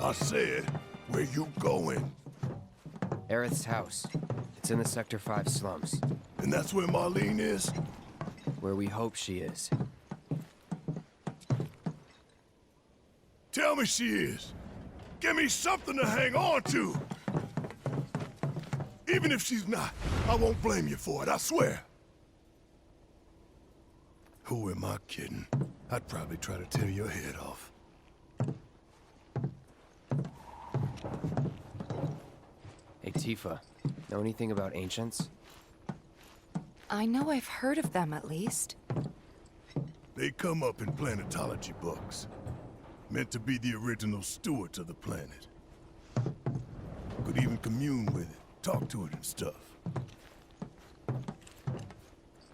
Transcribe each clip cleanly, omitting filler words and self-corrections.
I said, where you going? Aerith's house. It's in the Sector 5 slums. And that's where Marlene is? Where we hope she is. Tell me she is. Give me something to hang on to. Even if she's not, I won't blame you for it, I swear. Who am I kidding? I'd probably try to tear your head off. Hey, Tifa. Know anything about ancients? I know I've heard of them, at least. They come up in planetology books. Meant to be the original stewards of the planet. Could even commune with it, talk to it and stuff.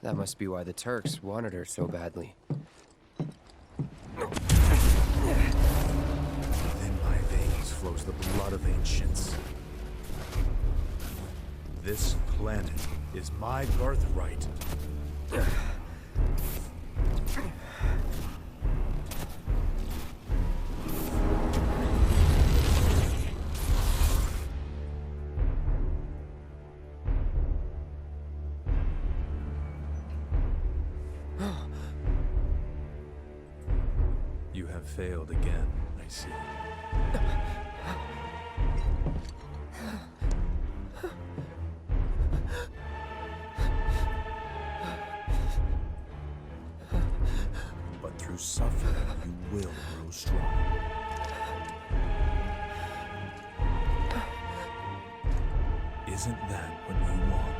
That must be why the Turks wanted her so badly. Within my veins flows the blood of ancients. This planet is my birthright. You have failed again, I see. But through suffering, you will grow strong. Isn't that what you want?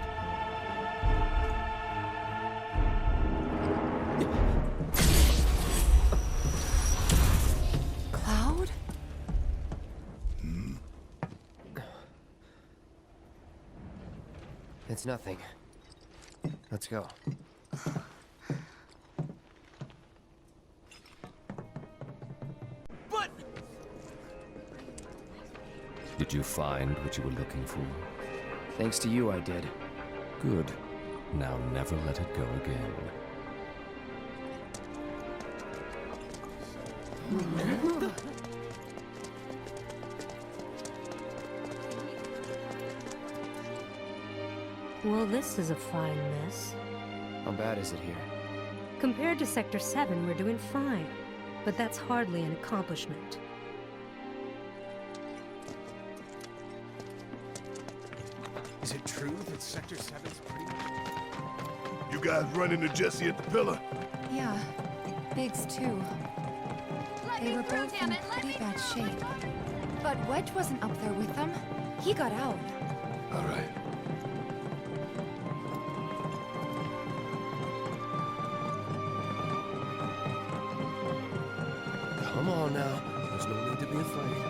Cloud? It's nothing. Let's go. But... Did you find what you were looking for? Thanks to you, I did. Good. Now never let it go again. Well, this is a fine mess. How bad is it here? Compared to Sector 7, we're doing fine. But that's hardly an accomplishment. Is it true that Sector 7's pretty much... You guys run into Jesse at the pillar? Yeah. Biggs, too. They were both in pretty bad shape. But Wedge wasn't up there with them. He got out. All right. Come on now. There's no need to be afraid.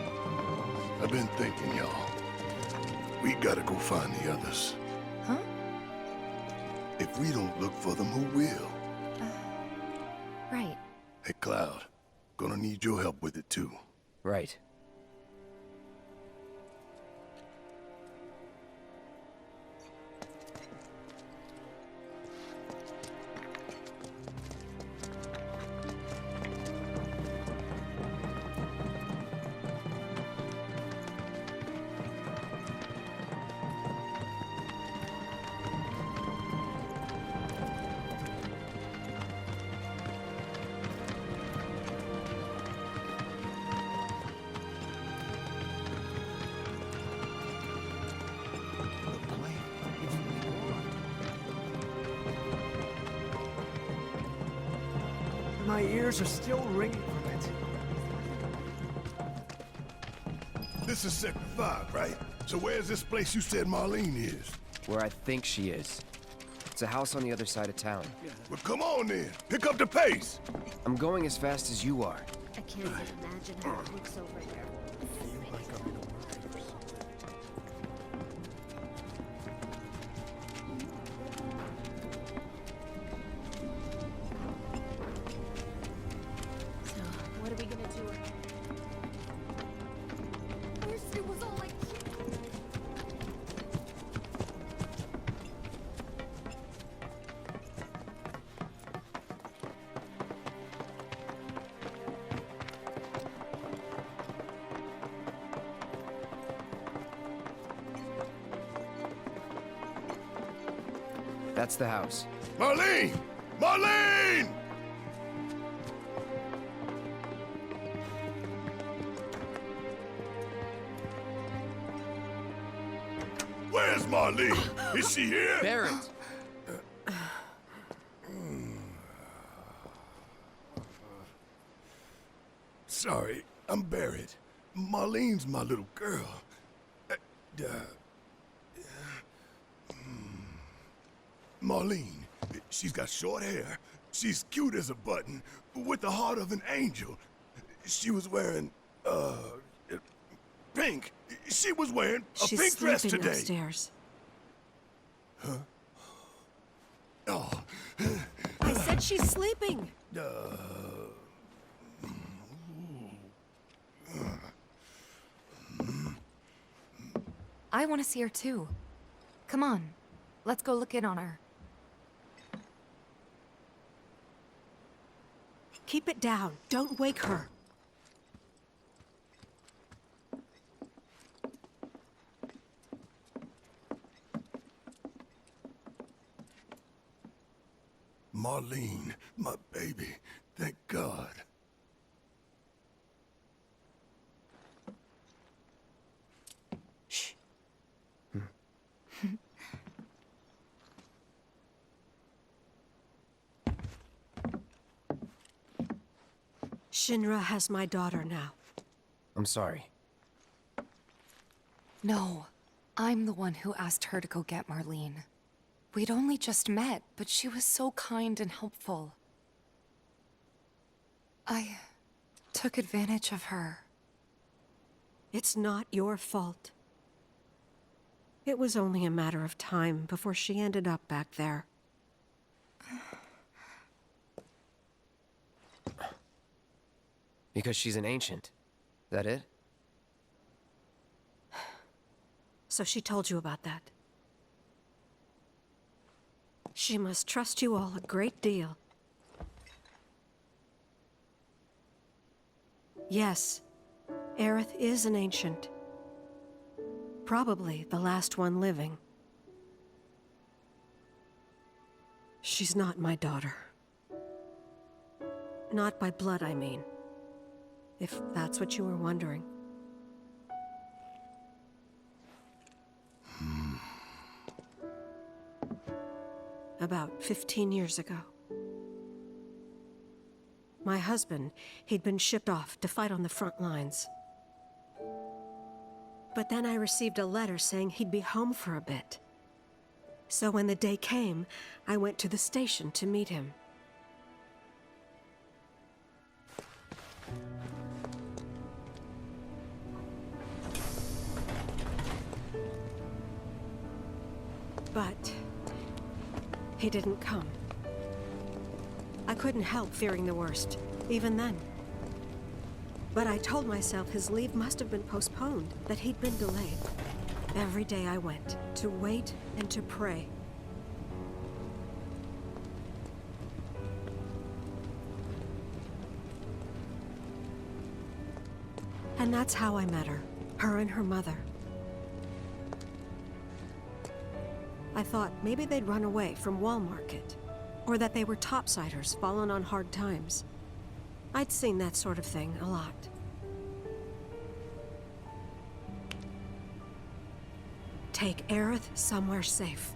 I've been thinking, y'all. We gotta go find the others. Huh? If we don't look for them, who will? Right. Hey, Cloud. Gonna need your help with it, too. Right. My ears are still ringing from it. This is Sector 5, right? So where's this place you said Marlene is? Where I think she is. It's a house on the other side of town. Well, come on then. Pick up the pace. I'm going as fast as you are. I can't even imagine how it looks over there. So, what are we gonna do? I wish it was all like That's the house. Marlene! Marlene! Where's Marlene? Is she here? Barrett! Sorry, I'm Barrett. Marlene's my little girl. Marlene, she's got short hair. She's cute as a button, with the heart of an angel. She was wearing, pink. She was wearing a She's pink dress sleeping today. upstairs. Oh, I said she's sleeping. I want to see her too. Come on, let's go look in on her. Keep it down. Don't wake her. Marlene, my baby. Thank God. Shh. Shinra has my daughter now. I'm sorry. No, I'm the one who asked her to go get Marlene. We'd only just met, but she was so kind and helpful. I took advantage of her. It's not your fault. It was only a matter of time before she ended up back there. Because she's an ancient. That it? So she told you about that. She must trust you all a great deal. Yes, Aerith is an ancient. Probably the last one living. She's not my daughter. Not by blood, I mean. If that's what you were wondering. About 15 years ago. My husband, he'd been shipped off to fight on the front lines. But then I received a letter saying he'd be home for a bit. So when the day came, I went to the station to meet him. But he didn't come. I couldn't help fearing the worst, even then. But I told myself his leave must have been postponed, that he'd been delayed. Every day I went, to wait and to pray. And that's how I met her and her mother. I thought maybe they'd run away from Wall Market, or that they were topsiders fallen on hard times. I'd seen that sort of thing a lot. Take Aerith somewhere safe.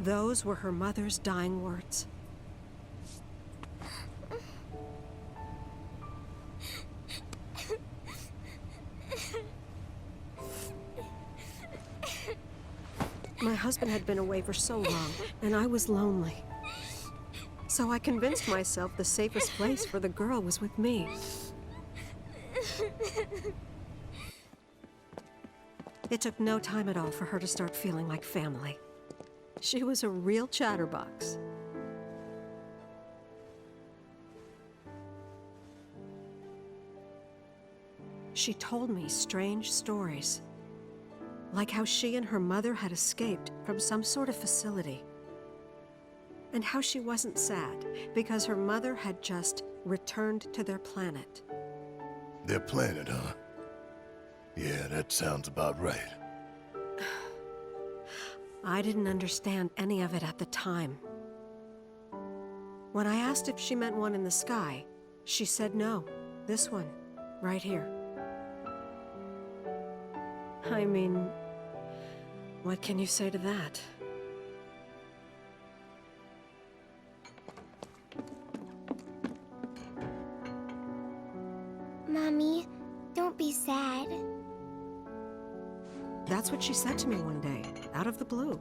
Those were her mother's dying words. My husband had been away for so long, and I was lonely. So I convinced myself the safest place for the girl was with me. It took no time at all for her to start feeling like family. She was a real chatterbox. She told me strange stories. Like how she and her mother had escaped from some sort of facility. And how she wasn't sad because her mother had just returned to their planet. Their planet, huh? Yeah, that sounds about right. I didn't understand any of it at the time. When I asked if she meant one in the sky, she said no. This one, right here. I mean, what can you say to that? Mommy, don't be sad. That's what she said to me one day, out of the blue.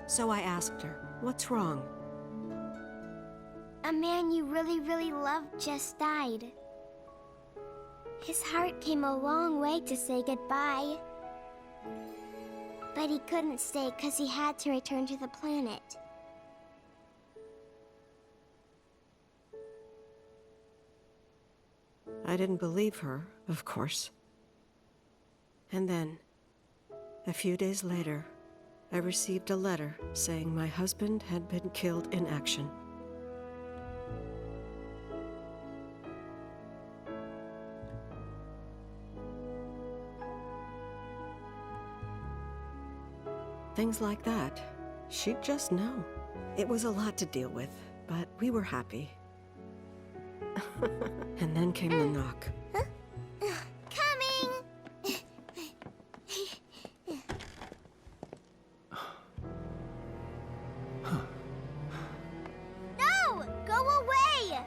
So I asked her, what's wrong? A man you really, really loved just died. His heart came a long way to say goodbye. But he couldn't stay because he had to return to the planet. I didn't believe her, of course. And then, a few days later, I received a letter saying my husband had been killed in action. Things like that, she'd just know. It was a lot to deal with, but we were happy. And then came the knock. Coming! No! Go away!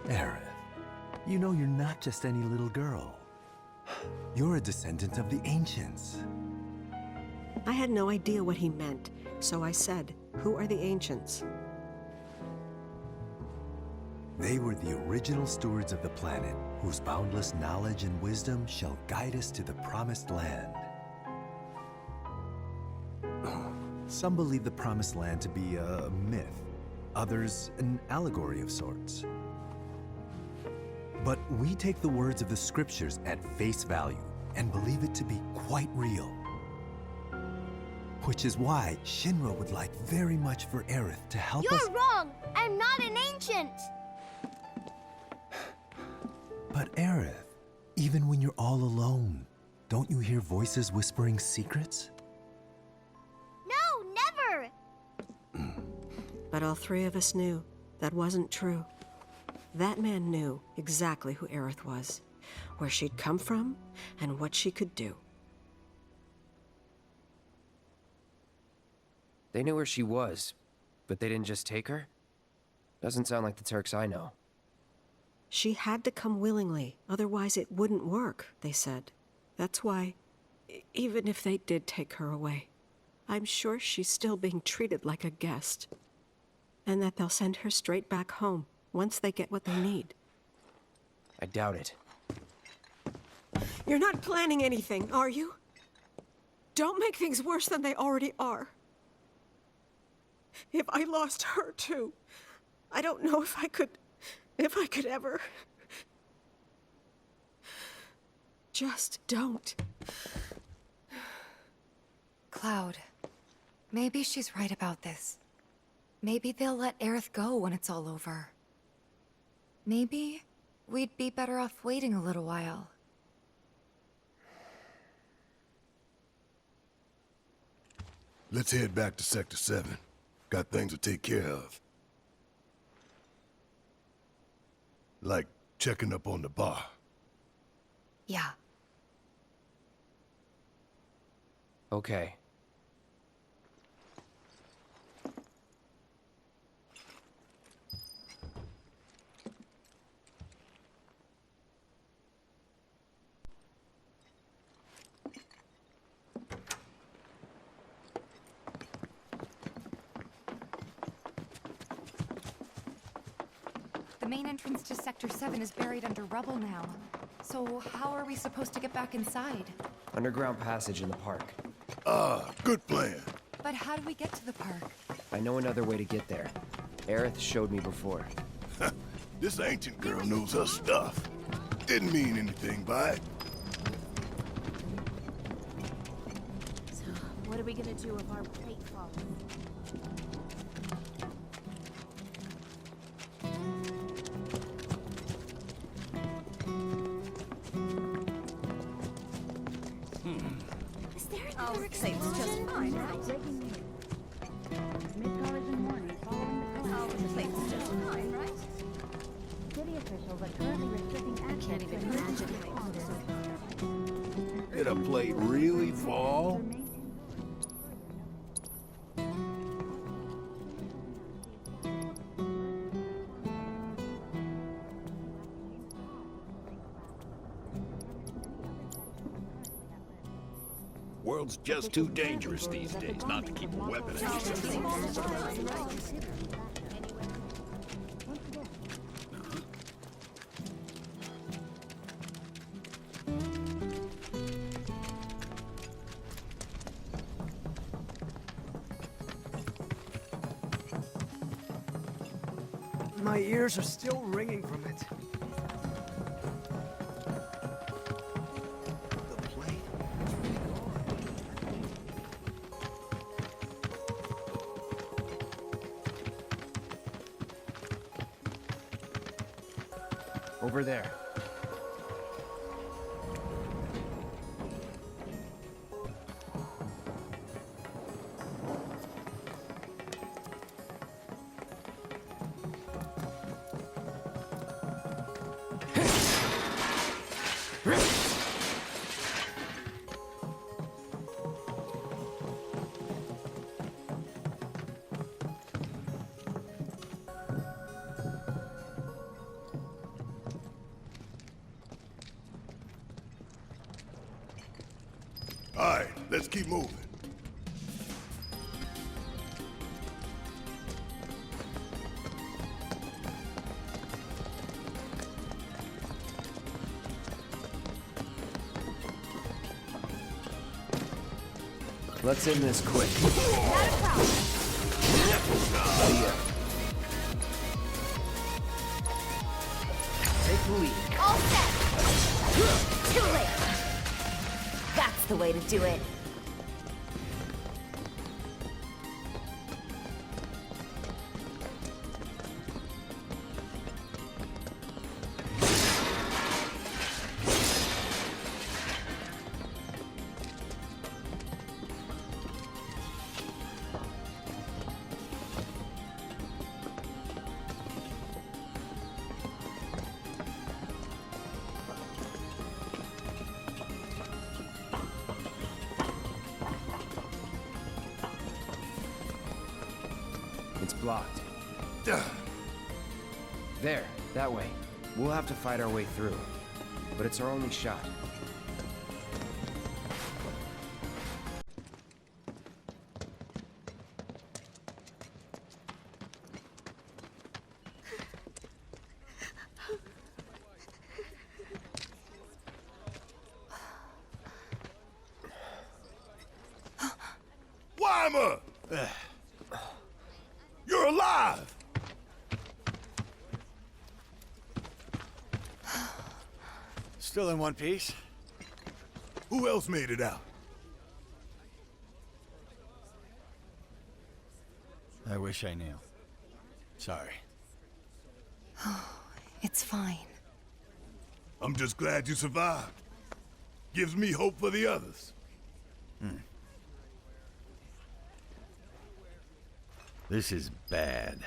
Aerith, you know you're not just any little girl. You're a descendant of the ancients. I had no idea what he meant, so I said, "Who are the ancients?" They were the original stewards of the planet, whose boundless knowledge and wisdom shall guide us to the promised land. Some believe the promised land to be a myth, others an allegory of sorts. But we take the words of the scriptures at face value and believe it to be quite real. Which is why Shinra would like very much for Aerith to help us— You're wrong! I'm not an ancient! But Aerith, even when you're all alone, don't you hear voices whispering secrets? No, never! But all three of us knew that wasn't true. That man knew exactly who Aerith was, where she'd come from, and what she could do. They knew where she was, but they didn't just take her? Doesn't sound like the Turks I know. She had to come willingly, otherwise it wouldn't work, they said. That's why, even if they did take her away, I'm sure she's still being treated like a guest. And that they'll send her straight back home once they get what they need. I doubt it. You're not planning anything, are you? Don't make things worse than they already are. If I lost her too, I don't know if I could ever. Just don't. Cloud, maybe she's right about this. Maybe they'll let Aerith go when it's all over. Maybe we'd be better off waiting a little while. Let's head back to Sector 7. Got things to take care of. Like checking up on the bar. Yeah. Okay. The main entrance to Sector 7 is buried under rubble now. So how are we supposed to get back inside? Underground passage in the park. Ah, good plan. But how do we get to the park? I know another way to get there. Aerith showed me before. This ancient girl knows her stuff. Didn't mean anything by it. So, what are we gonna do if our plate falls? Can't even imagine. Did a plate really fall? World's just too dangerous these days not to keep a weapon handy. My ears are still ringing from it. The plate. It's really Over there. All right, let's keep moving. Let's end this quick. Take the lead. All set! Too late! That's the way to do it. It's blocked. There, that way. We'll have to fight our way through. But it's our only shot. Weimer! You're alive! Still in one piece? Who else made it out? I wish I knew. Sorry. It's fine. I'm just glad you survived. Gives me hope for the others. This is bad.